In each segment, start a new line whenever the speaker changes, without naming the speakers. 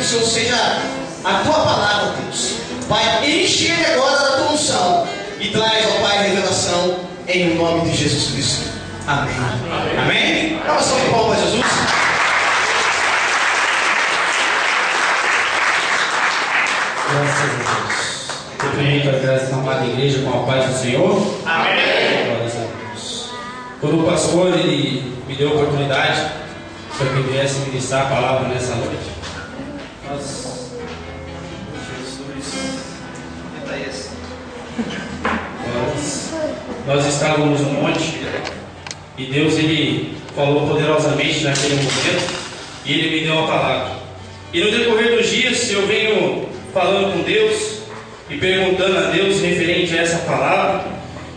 Senhor seja a tua palavra, Deus. Pai, enche ele agora da tua unção e traz, ó Pai, revelação em nome de Jesus Cristo. Amém. Amém. Amém? Dá uma salva de palmas a Jesus.
Graças a Deus. Cumprimento a graça da amada igreja com a paz do Senhor.
Amém.
Glórias a Deus. Quando o pastor ele me deu a oportunidade para que eu viesse ministrar a palavra nessa noite, nós estávamos no monte e Deus ele falou poderosamente naquele momento e ele me deu uma palavra. E no decorrer dos dias eu venho falando com Deus e perguntando a Deus referente a essa palavra,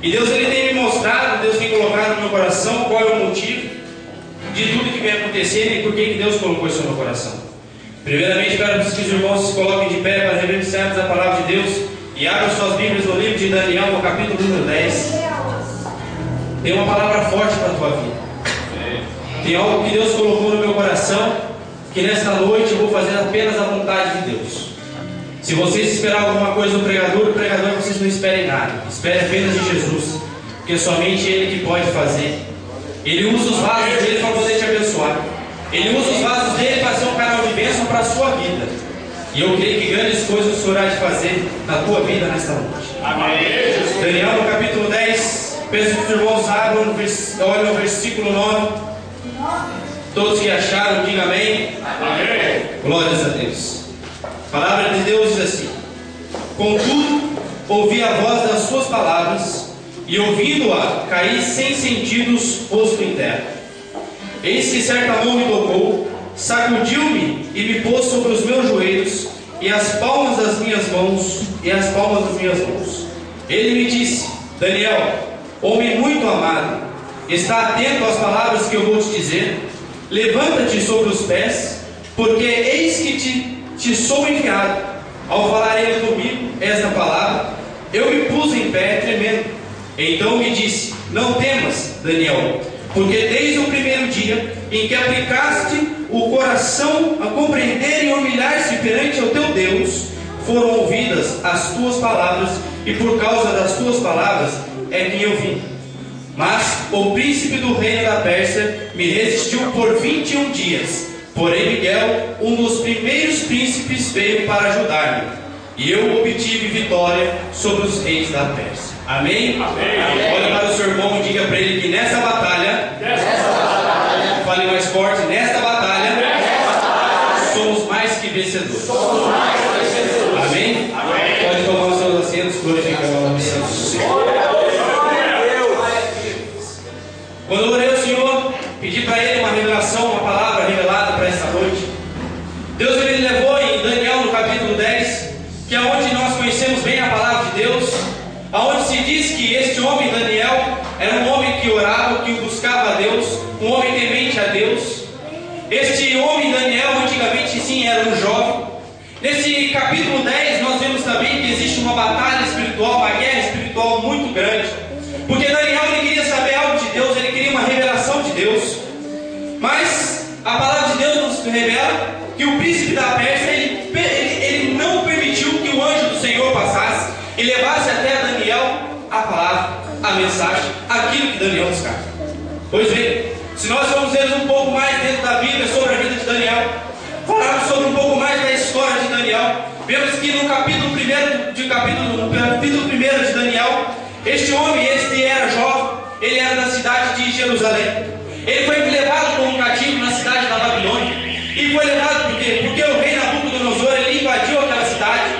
e Deus ele tem me mostrado, Deus tem colocado no meu coração qual é o motivo de tudo que vem acontecendo e por que Deus colocou isso no meu coração. Primeiramente, quero que os irmãos se coloquem de pé para reverenciarmos a palavra de Deus e abram suas Bíblias no livro de Daniel, no capítulo número 10. Tem uma palavra forte para a tua vida. Tem algo que Deus colocou no meu coração, que nesta noite eu vou fazer apenas a vontade de Deus. Se vocês esperar alguma coisa do pregador, vocês não esperem nada. Espere apenas de Jesus, porque somente Ele que pode fazer. Ele usa os vasos dele para poder te abençoar. Ele usa os vasos dele para ser um canal de bênção para a sua vida. E eu creio que grandes coisas o Senhor há de fazer na tua vida nesta noite. Amém. Daniel no capítulo 10. Peço que os irmãos abram, olhem o versículo 9. Todos que acharam, digam amém. Amém. Glórias a Deus. A palavra de Deus diz assim: contudo, ouvi a voz das suas palavras, e ouvindo-a, caí sem sentidos, rosto em terra. Eis que certa mão me tocou, sacudiu-me e me pôs sobre os meus joelhos, e as palmas das minhas mãos, Ele me disse: Daniel, homem muito amado, está atento às palavras que eu vou te dizer. Levanta-te sobre os pés, porque eis que te sou enviado. Ao falar ele comigo esta palavra, eu me pus em pé tremendo. Então me disse: não temas, Daniel, porque desde o primeiro dia em que aplicaste o coração a compreender e humilhar-se perante o teu Deus, foram ouvidas as tuas palavras, e por causa das tuas palavras é que eu vim. Mas o príncipe do reino da Pérsia me resistiu por 21 dias. Porém Miguel, um dos primeiros príncipes, veio para ajudar-me, e eu obtive vitória sobre os reis da Pérsia. Amém? Amém. Olha para o seu irmão e diga para ele que nessa batalha, fale mais forte, nesta batalha, somos mais que vencedores. Amém? Amém. Pode tomar os seus assentos, glorificando o nome santo do Senhor. Quando eu orei ao Senhor, pedi para Ele uma revelação, uma palavra revelada para esta noite. Deus ele levou em Daniel no capítulo 10, que é onde nós conhecemos bem a palavra de Deus, aonde se diz que este homem Daniel era um homem que orava, que buscava a Deus, um homem temente a Deus. Este homem Daniel antigamente sim era um jovem. Nesse capítulo 10 nós vemos também que existe uma batalha espiritual, uma guerra espiritual muito grande, porque Daniel ele queria saber algo de Deus, ele queria uma revelação de Deus. Mas a palavra de Deus nos revela que o príncipe da Pérsia ele não permitiu que o anjo do Senhor passasse e levasse até Daniel a palavra, a mensagem, aquilo que Daniel buscava. Pois bem, se nós formos ver um pouco mais dentro da Bíblia sobre a vida de Daniel, falarmos sobre um pouco mais da história de Daniel, vemos que no capítulo 1 de Daniel, este homem, este era jovem, ele era da cidade de Jerusalém. Ele foi levado como cativo na cidade da Babilônia. E foi levado por quê? Porque o rei Nabucodonosor ele invadiu aquela cidade.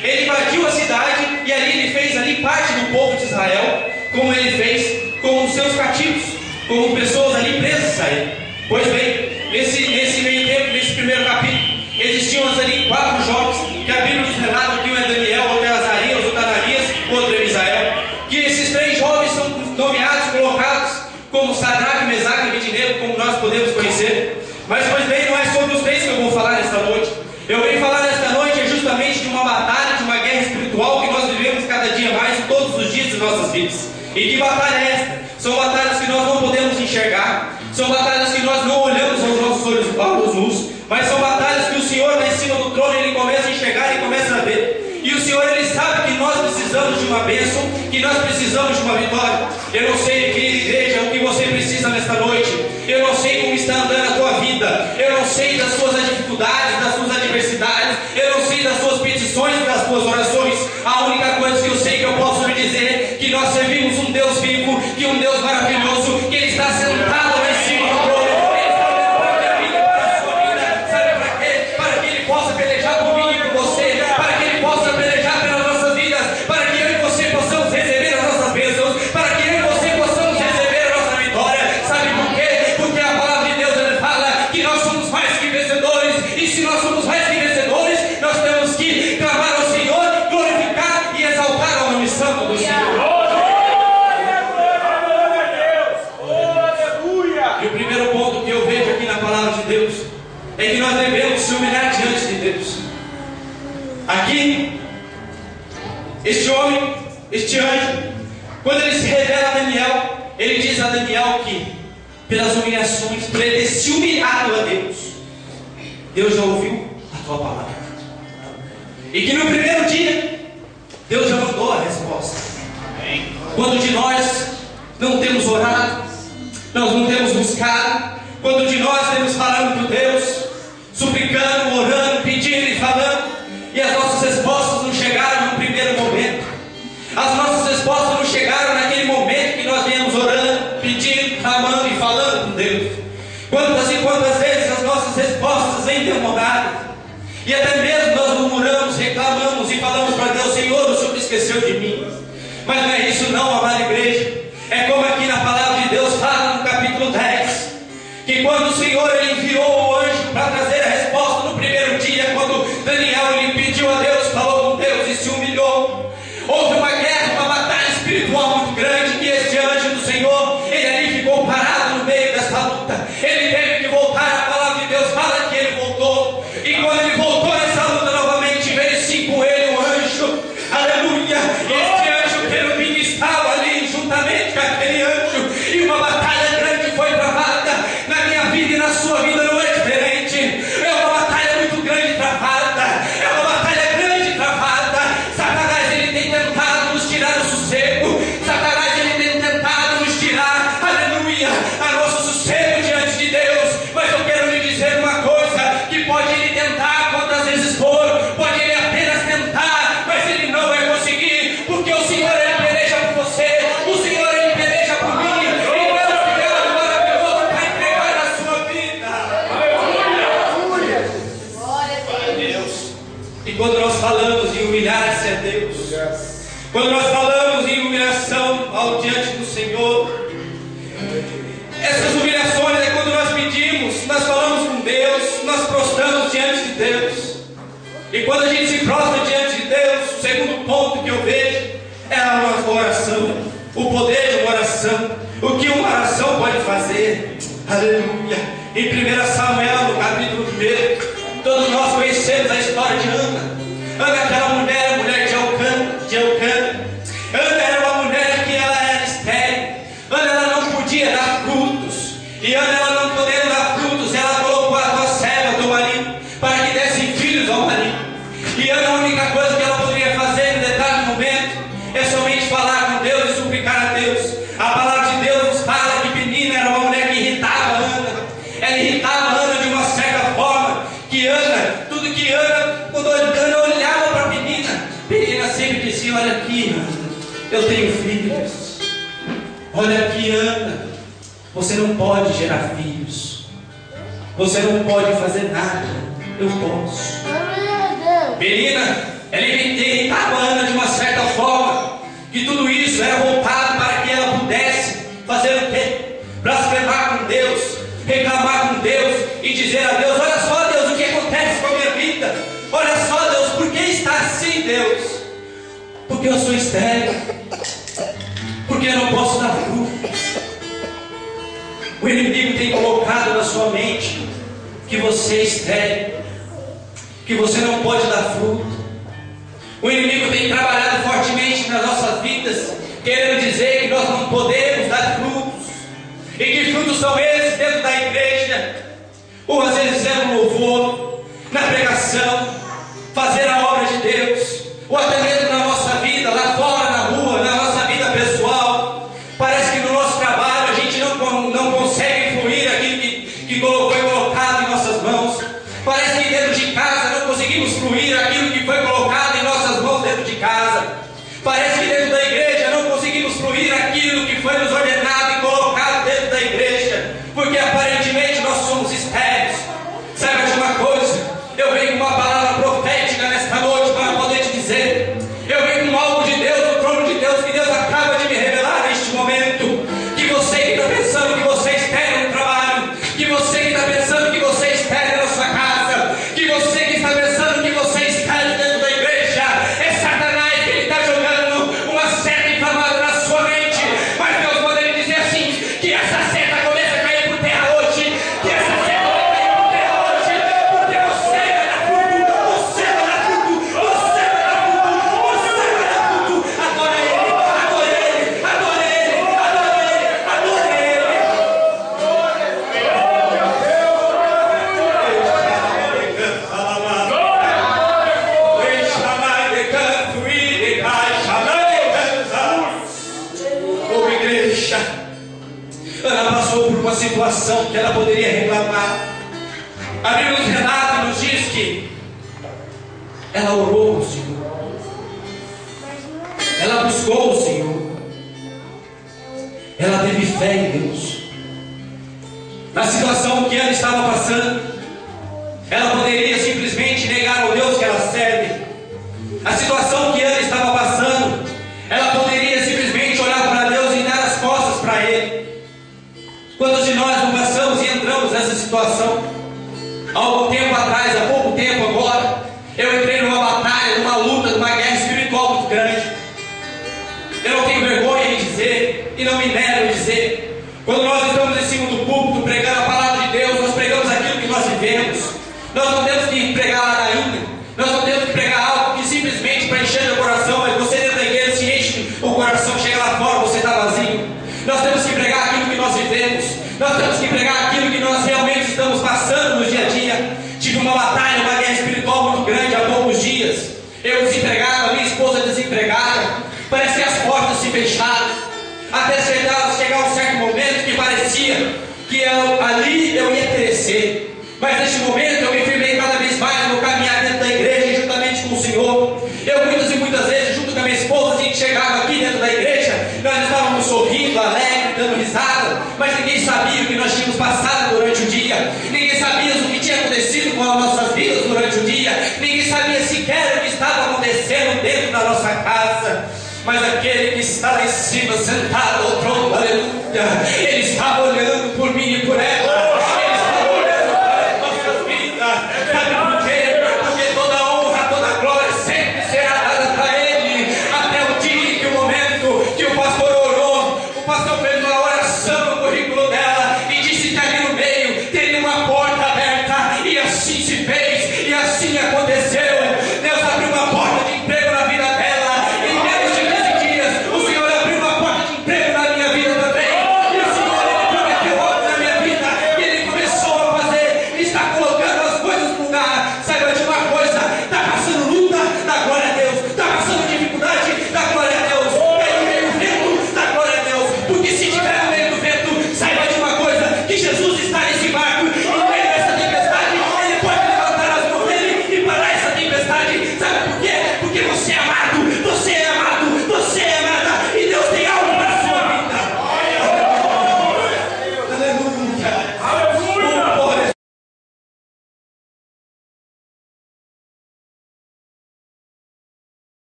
Ele invadiu a cidade e ali ele fez ali parte do povo de Israel, como ele fez com os seus cativos, como pessoas ali presas a ele. Pois bem, nesse meio tempo, nesse primeiro capítulo, existiam ali 4 jovens que a Bíblia nos relata que um é Daniel, outro é Azarias, outro é Ananias, outro é Misael. Que esses 3 jovens são nomeados, colocados como Sadraque, Mesaque e Abednego, como nós podemos conhecer. Mas, pois bem, não é sobre os 3 que eu vou falar nesta noite. Eu venho falar nesta noite justamente de uma batalha, de uma guerra espiritual que nós vivemos cada dia mais, todos os dias de nossas vidas. E que batalha é esta? São batalhas que nós não podemos enxergar, são batalhas que nós não olhamos aos nossos olhos nus, mas são batalhas que o Senhor lá em cima do trono uma bênção, que nós precisamos de uma vitória. Eu não sei, querida igreja, o que você precisa nesta noite. Eu não sei como está andando a tua vida. Eu não sei das suas dificuldades, das suas adversidades. Eu não sei das suas petições, das suas orações. A única coisa que eu sei, que eu posso lhe dizer, que nós servimos um Deus vivo, que um Deus maravilhoso, que Ele está sentado lá em cima do trono. Ele está olhando para a minha vida, para a sua vida. Sabe para quê? Para que Ele possa pelejar por mim e por você. Para que Ele possa pelejar pelas nossas vidas. Para que eu e você possamos receber as nossas bênçãos. Para que eu e você possamos receber a nossa vitória. Sabe por quê? Porque a palavra de Deus, ele fala que nós somos mais que vencedores. E se nós somos mais que vencedores, nós temos que clamar ao Senhor, glorificar e exaltar o nome santo do Senhor. E o primeiro ponto que eu vejo aqui na palavra de Deus é que nós devemos se humilhar diante de Deus. Aqui, este homem, este anjo, quando ele se revela a Daniel, ele diz a Daniel que pelas humilhações, por ele ter se humilhado a Deus, Deus já ouviu a tua palavra. E que no primeiro dia, Deus já mandou a resposta. Quando de nós não temos orado, nós não temos buscado, quando de nós temos falando com Deus, suplicando, orando, pedindo e falando, e as nossas respostas não chegaram no primeiro momento. As nossas respostas não chegaram naquele momento que nós viemos orando, pedindo, clamando e falando com Deus. Quantas e quantas vezes as nossas respostas vêm demoradas, e até mesmo nós murmuramos, reclamamos e falamos para Deus: Senhor, o Senhor esqueceu de mim. Mas não é isso não, amada igreja. É como aqui na palavra de Deus fala no capítulo 10, que quando o Senhor ele enviou o anjo para trazer a resposta no primeiro dia, quando Daniel ele pediu a Deus, falou com Deus e se humilhou, houve uma guerra, uma batalha espiritual muito grande, que este anjo do Senhor, ele ali ficou parado no meio dessa luta. Ele teve que voltar. A palavra de Deus fala que ele voltou, e quando ele voltou nessa luta novamente, veio sim com ele um anjo, aleluia. Este anjo querubim estava ali juntamente com aquele anjo, e uma batalha grande foi travada. Na minha vida e na sua vida não é diferente. É uma batalha muito grande travada. É uma batalha grande travada. Satanás ele tem tentado nos tirar o sossego. Satanás ele tem tentado nos tirar, aleluia, a nosso sossego diante de Deus. Mas eu quero lhe dizer uma coisa: que pode ele tentar quantas vezes for, pode ele apenas tentar, mas ele não vai conseguir, porque o Senhor ele peleja por você, o Senhor ele peleja por mim. E Deus tem algo maravilhoso para entregar na sua vida. Glória a Deus. E quando nós falamos em humilhar-se a Deus, quando nós falamos em humilhação ao diante do Senhor, essas humilhações é quando nós pedimos, nós falamos com Deus, nós prostramos diante de Deus. E quando a gente se prostra diante de Deus, o segundo ponto que eu vejo é a oração, o poder de uma oração, o que uma oração pode fazer, aleluia. Em 1 Samuel, no capítulo 1, todos nós conhecemos a história de Ana. Ana, aquela mulher, mulher de Elcana. Ana era uma mulher que ela era estéril. Ana ela não podia dar frutos. E Ana ela não podendo dar frutos, ela colocou a sua serva do marido para que dessem filhos ao marido. E Ana, a única coisa que ela poderia fazer em determinado momento é somente falar com Deus e suplicar a Deus. A palavra de Deus nos fala que Penina era uma mulher que irritava Ana. Ela irritava Ana de uma certa forma, que Ana, tudo que Ana, quando Ana olhava para Penina sempre dizia: olha aqui, Ana, eu tenho filhos. Olha aqui, Ana, você não pode gerar filhos. Você não pode fazer nada. Eu posso. Penina, ela irritava Ana de uma certa forma, que tudo isso era voltado para que ela pudesse fazer o quê? Blasfemar com Deus, reclamar com Deus e dizer a Deus: olha só, Deus, o que acontece com a minha vida? Olha só, Deus, por que está assim, Deus? Porque eu sou estéril, porque eu não posso dar frutos. O inimigo tem colocado na sua mente que você é estéril, que você não pode dar fruto. O inimigo tem trabalhado fortemente nas nossas vidas, querendo dizer que nós não podemos dar frutos. E que frutos são esses dentro da igreja? Ou às vezes é no louvor, na pregação, fazer a obra de Deus, ou até mesmo na nossa vida, lá fora, na Ana passou por uma situação que ela poderia reclamar. A Bíblia nos relata e nos diz que ela orou ao Senhor, ela buscou o Senhor, ela teve fé em Deus. Na situação que ela estava passando, ela poderia simplesmente negar ao Deus que ela serve. A situação que ela estava passando, ela poderia simplesmente olhar para Deus e dar as costas para Ele. Quantos de nós não passamos e entramos nessa situação? Há algum tempo atrás, há pouco tempo agora, eu entrei numa batalha, numa luta, numa guerra espiritual muito grande. Eu não tenho vergonha em dizer, e não me nego em dizer, quando nós estamos em cima do púlpito pregando a palavra de Deus, nós pregamos aquilo que nós vivemos. Nós não temos que pregar ladainha, nós não temos que pregar algo que simplesmente para encher o coração, mas você dentro da igreja se enche o coração, chega lá fora, você está vazio. Nós temos que pregar aquilo que nós vivemos, nós temos que pregar aquilo que nós realmente estamos passando no dia a dia. Tive uma batalha, uma guerra espiritual muito grande há poucos dias. Eu desempregado, a minha esposa desempregada. Parece que as portas se fecharam, até chegar um certo momento que parecia que ali eu ia crescer. Mas neste momento eu me firmei cada vez mais no caminhar dentro da igreja, juntamente com o Senhor. Eu muitas e muitas vezes, junto com a minha esposa, a gente chegava aqui dentro da igreja, nós estávamos sorrindo, alegres, dando risada, mas ninguém sabia o que nós tínhamos passado durante o dia. Ninguém sabia o que tinha acontecido com as nossas vidas durante o dia. Ninguém sabia sequer o que estava acontecendo dentro da nossa casa. Mas aquele que está lá em cima, sentado ao trono, aleluia,